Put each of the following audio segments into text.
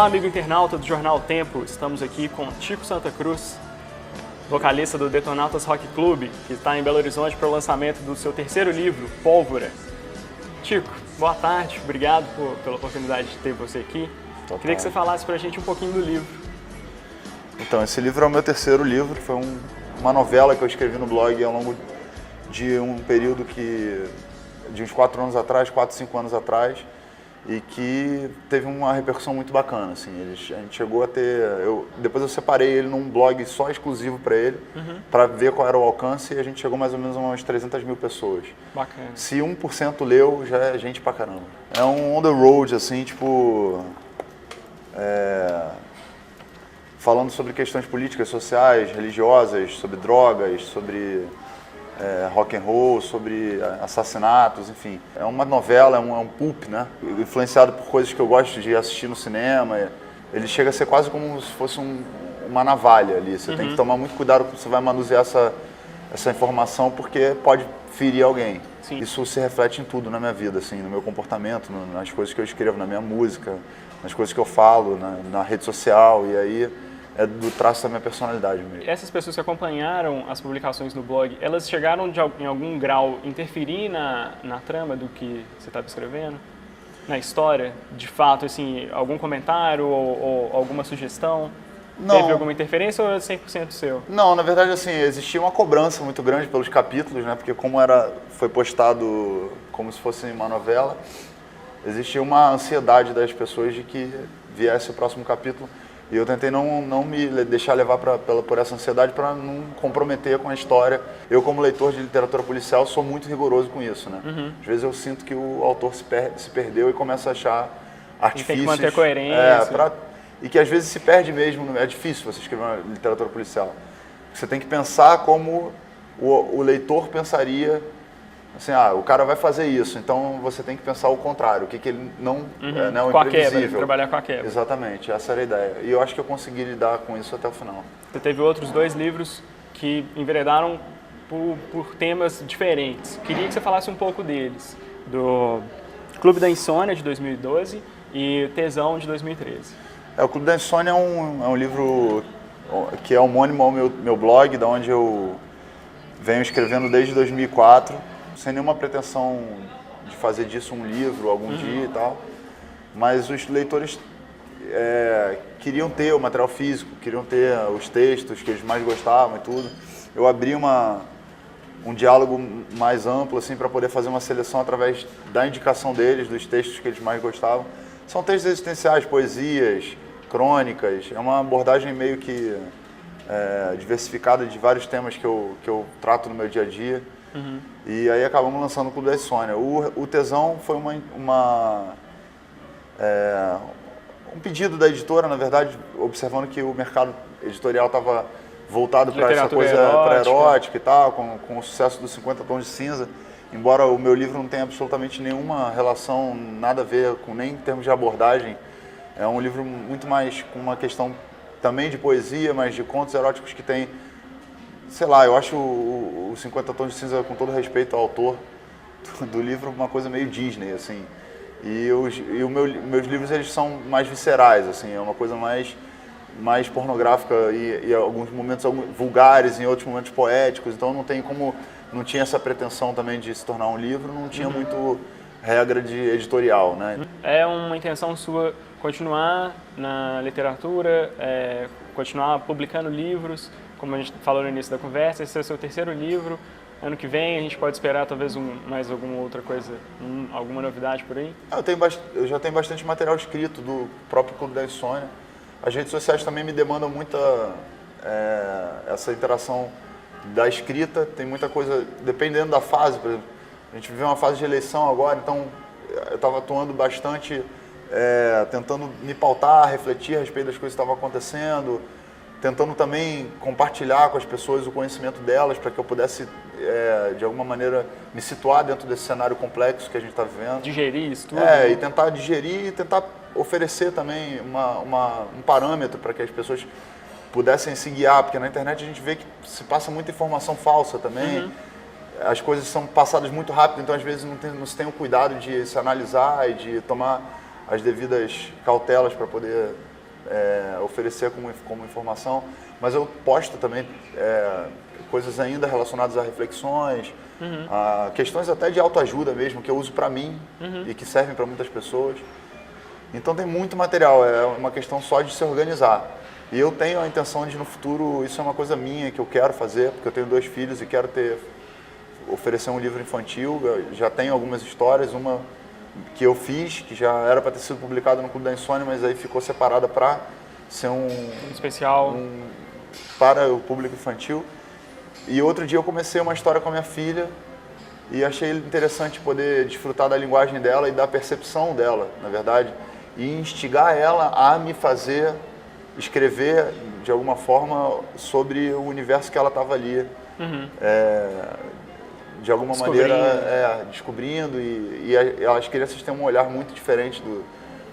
Olá, amigo internauta do Jornal Tempo. Estamos aqui com Tico Santa Cruz, vocalista do Detonautas Rock Club, que está em Belo Horizonte para o lançamento do seu terceiro livro, Pólvora. Tico, boa tarde, obrigado pela oportunidade de ter você aqui. Queria que você falasse para a gente um pouquinho do livro. Então, esse livro é o meu terceiro livro, foi uma novela que eu escrevi no blog ao longo de um período de uns 4 anos atrás, 4, 5 anos atrás, e que teve uma repercussão muito bacana, assim. A gente chegou a ter... Depois eu separei ele num blog só exclusivo para ele, para ver qual era o alcance, e a gente chegou mais ou menos a umas 300 mil pessoas. Bacana. Se 1% leu, já é gente pra caramba. É um on the road, assim, tipo... falando sobre questões políticas, sociais, religiosas, sobre drogas, sobre rock and roll, sobre assassinatos, enfim. É uma novela, é um pulp, né? Influenciado por coisas que eu gosto de assistir no cinema. Ele chega a ser quase como se fosse uma navalha ali. Você tem que tomar muito cuidado quando você vai manusear essa informação, porque pode ferir alguém. Sim. Isso se reflete em tudo na minha vida, assim, no meu comportamento, nas coisas que eu escrevo, na minha música, nas coisas que eu falo, na rede social, e aí é do traço da minha personalidade mesmo. Essas pessoas que acompanharam as publicações no blog, elas chegaram em algum grau interferir na trama do que você estava escrevendo? Na história? De fato, assim, algum comentário ou alguma sugestão? Não. Teve alguma interferência ou é 100% seu? Não, na verdade, assim, existia uma cobrança muito grande pelos capítulos, né? Porque como foi postado como se fosse uma novela, existia uma ansiedade das pessoas de que viesse o próximo capítulo. E eu tentei não me deixar levar por essa ansiedade para não comprometer com a história. Eu, como leitor de literatura policial, sou muito rigoroso com isso, né? Às vezes eu sinto que o autor se perdeu e começa a achar artifícios... Tem que manter coerência. E que às vezes se perde mesmo. É difícil você escrever uma literatura policial. Você tem que pensar como o leitor pensaria... Assim, o cara vai fazer isso, então você tem que pensar o contrário, o que ele não é o com imprevisível. a quebra, trabalhar com a quebra. Exatamente, essa era a ideia. E eu acho que eu consegui lidar com isso até o final. Você teve outros 2 livros que enveredaram por temas diferentes. Queria que você falasse um pouco deles, do Clube da Insônia, de 2012, e Tesão, de 2013. O Clube da Insônia é um livro que é homônimo ao meu blog, da onde eu venho escrevendo desde 2004, sem nenhuma pretensão de fazer disso um livro algum dia e tal, mas os leitores queriam ter o material físico, queriam ter os textos que eles mais gostavam e tudo. Eu abri um diálogo mais amplo assim, para poder fazer uma seleção através da indicação deles, dos textos que eles mais gostavam. São textos existenciais, poesias, crônicas, é uma abordagem meio que diversificada de vários temas que eu trato no meu dia a dia. E aí acabamos lançando o Clube da Insônia. O Tesão foi um pedido da editora, na verdade, observando que o mercado editorial estava voltado para essa coisa erótica e tal, com o sucesso dos 50 Tons de Cinza. Embora o meu livro não tenha absolutamente nenhuma relação, nada a ver com nem em termos de abordagem, é um livro muito mais com uma questão também de poesia, mas de contos eróticos que tem... Sei lá, eu acho o 50 Tons de Cinza, com todo respeito ao autor do livro, uma coisa meio Disney, assim. E meus livros, eles são mais viscerais, assim, é uma coisa mais pornográfica e em alguns momentos vulgares, em outros momentos poéticos. Então não tinha essa pretensão também de se tornar um livro, não tinha muito regra de editorial, né? É uma intenção sua continuar na literatura, continuar publicando livros, como a gente falou no início da conversa, esse é o seu terceiro livro. Ano que vem a gente pode esperar talvez mais alguma outra coisa, alguma novidade por aí? Eu já tenho bastante material escrito do próprio Clube da Insônia. As redes sociais também me demandam muita essa interação da escrita. Tem muita coisa, dependendo da fase, por exemplo, a gente vive uma fase de eleição agora, então eu estava atuando bastante, tentando me pautar, refletir a respeito das coisas que estavam acontecendo, tentando também compartilhar com as pessoas o conhecimento delas para que eu pudesse, de alguma maneira, me situar dentro desse cenário complexo que a gente está vivendo. Digerir isso tudo? E tentar digerir e tentar oferecer também um parâmetro para que as pessoas pudessem se guiar, porque na internet a gente vê que se passa muita informação falsa também. As coisas são passadas muito rápido, então às vezes não se tem o cuidado de se analisar e de tomar as devidas cautelas para poder oferecer como informação, mas eu posto também coisas ainda relacionadas a reflexões, a questões até de autoajuda mesmo, que eu uso para mim e que servem para muitas pessoas. Então tem muito material, é uma questão só de se organizar. E eu tenho a intenção de no futuro, isso é uma coisa minha que eu quero fazer, porque eu tenho 2 filhos e quero oferecer um livro infantil. Eu já tenho algumas histórias, uma que eu fiz, que já era para ter sido publicada no Clube da Insônia, mas aí ficou separada para ser um especial para o público infantil. E outro dia eu comecei uma história com a minha filha e achei interessante poder desfrutar da linguagem dela e da percepção dela, na verdade, e instigar ela a me fazer escrever de alguma forma sobre o universo que ela estava ali, de alguma maneira descobrindo, e as crianças têm um olhar muito diferente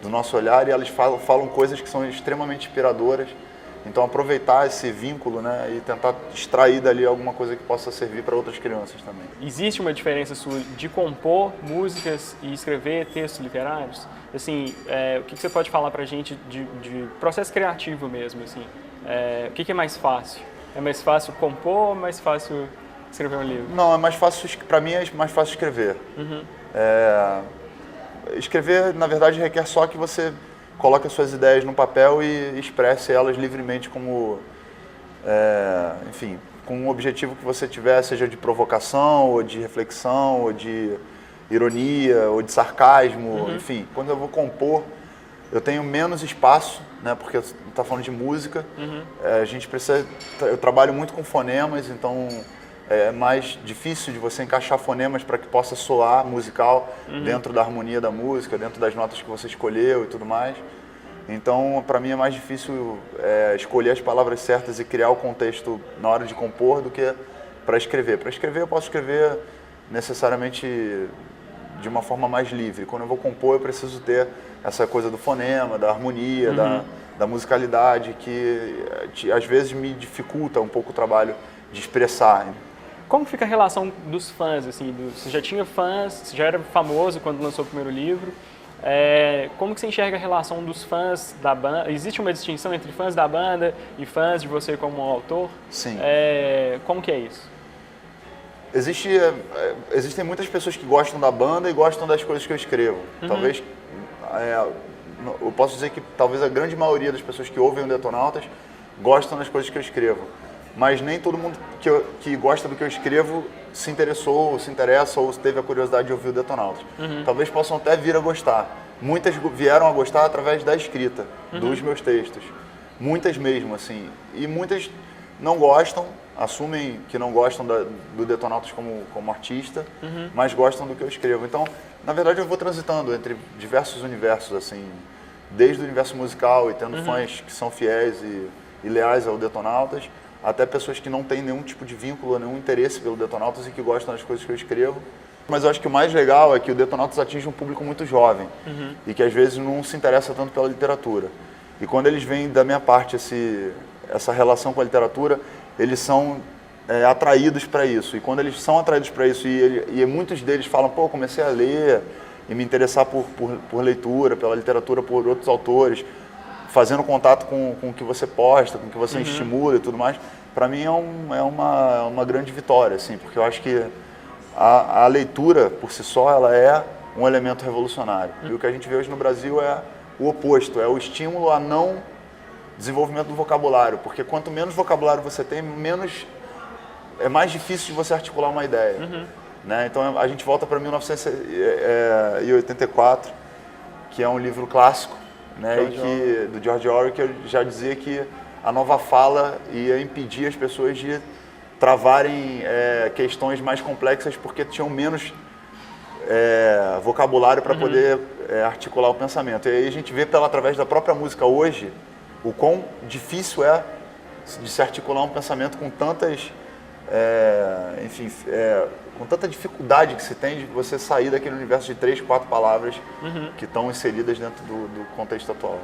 do nosso olhar, e elas falam coisas que são extremamente inspiradoras. Então aproveitar esse vínculo, né, e tentar extrair dali alguma coisa que possa servir para outras crianças também. Existe uma diferença sua de compor músicas e escrever textos literários? Assim, o que você pode falar para a gente de processo criativo mesmo? Assim, o que é mais fácil? É mais fácil compor ou mais fácil escrever um livro? Não, é mais fácil, para mim é mais fácil escrever. Escrever, na verdade, requer só que você coloque as suas ideias no papel e expresse elas livremente como, enfim, com um objetivo que você tiver, seja de provocação, ou de reflexão, ou de ironia, ou de sarcasmo, enfim. Quando eu vou compor, eu tenho menos espaço, né, porque está falando de música, a gente precisa, eu trabalho muito com fonemas, então é mais difícil de você encaixar fonemas para que possa soar musical dentro da harmonia da música, dentro das notas que você escolheu e tudo mais. Então, para mim é mais difícil escolher as palavras certas e criar o contexto na hora de compor do que para escrever. Para escrever eu posso escrever necessariamente de uma forma mais livre. Quando eu vou compor eu preciso ter essa coisa do fonema, da harmonia, da musicalidade, que às vezes me dificulta um pouco o trabalho de expressar. Como fica a relação dos fãs? Assim, você já tinha fãs, você já era famoso quando lançou o primeiro livro. Como que você enxerga a relação dos fãs da banda? Existe uma distinção entre fãs da banda e fãs de você como autor? Sim. Como que é isso? Existem muitas pessoas que gostam da banda e gostam das coisas que eu escrevo. Talvez, eu posso dizer que talvez a grande maioria das pessoas que ouvem o Detonautas gostam das coisas que eu escrevo. Mas nem todo mundo que gosta do que eu escrevo se interessou, ou se interessa, ou teve a curiosidade de ouvir o Detonautas. Talvez possam até vir a gostar. Muitas vieram a gostar através da escrita, dos meus textos. Muitas mesmo, assim. E muitas não gostam, assumem que não gostam do Detonautas como artista, mas gostam do que eu escrevo. Então, na verdade, eu vou transitando entre diversos universos, assim, desde o universo musical e tendo fãs que são fiéis e leais ao Detonautas, até pessoas que não têm nenhum tipo de vínculo, nenhum interesse pelo Detonautas e que gostam das coisas que eu escrevo. Mas eu acho que o mais legal é que o Detonautas atinge um público muito jovem e que às vezes não se interessa tanto pela literatura. E quando eles veem da minha parte essa relação com a literatura, eles são atraídos para isso. E quando eles são atraídos para isso e muitos deles falam, pô, comecei a ler e me interessar por leitura, pela literatura, por outros autores, fazendo contato com o que você posta, com o que você estimula e tudo mais, para mim é uma grande vitória, assim, porque eu acho que a leitura, por si só, ela é um elemento revolucionário. E o que a gente vê hoje no Brasil é o oposto, é o estímulo a não desenvolvimento do vocabulário, porque quanto menos vocabulário você tem, é mais difícil de você articular uma ideia. Né? Então a gente volta para 1984, que é um livro clássico, né, do George Orwell, que já dizia que a nova fala ia impedir as pessoas de travarem questões mais complexas porque tinham menos vocabulário para poder articular o pensamento. E aí a gente vê através da própria música hoje o quão difícil é de se articular um pensamento com tantas, com tanta dificuldade que se tem de você sair daquele universo de 3, 4 palavras que estão inseridas dentro do contexto atual.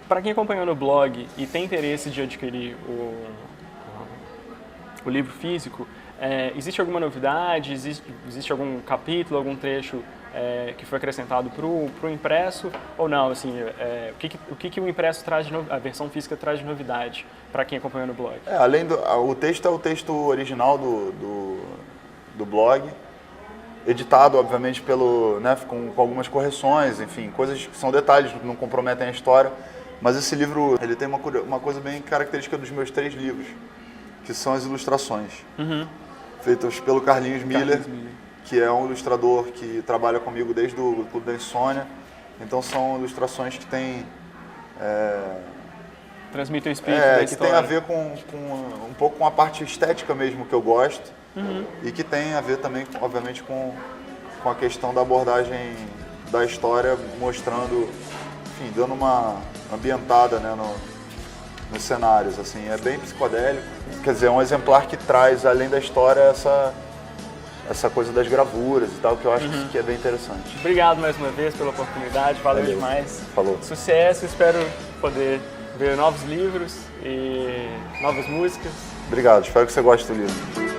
Para quem acompanhou no blog e tem interesse de adquirir o livro físico, existe alguma novidade? Existe algum capítulo, algum trecho que foi acrescentado para o impresso ou não? Assim, o que o impresso traz a versão física traz de novidade para quem acompanha no blog? Além o texto é o texto original do blog, editado, obviamente, com algumas correções, enfim, coisas que são detalhes, não comprometem a história. Mas esse livro, ele tem uma coisa bem característica dos meus 3 livros, que são as ilustrações, feitas pelo Carlinhos Miller, que é um ilustrador que trabalha comigo desde o Clube da Insônia. Então são ilustrações que têm... transmitem o espírito da história. Que tem a ver com um pouco com a parte estética mesmo que eu gosto, e que tem a ver também, obviamente, com a questão da abordagem da história, mostrando, enfim, dando uma ambientada, né, nos cenários, assim, é bem psicodélico. Quer dizer, é um exemplar que traz, além da história, essa coisa das gravuras e tal, que eu acho que é bem interessante. Obrigado mais uma vez pela oportunidade, valeu demais. Falou. Sucesso, espero poder ver novos livros e novas músicas. Obrigado, espero que você goste do livro.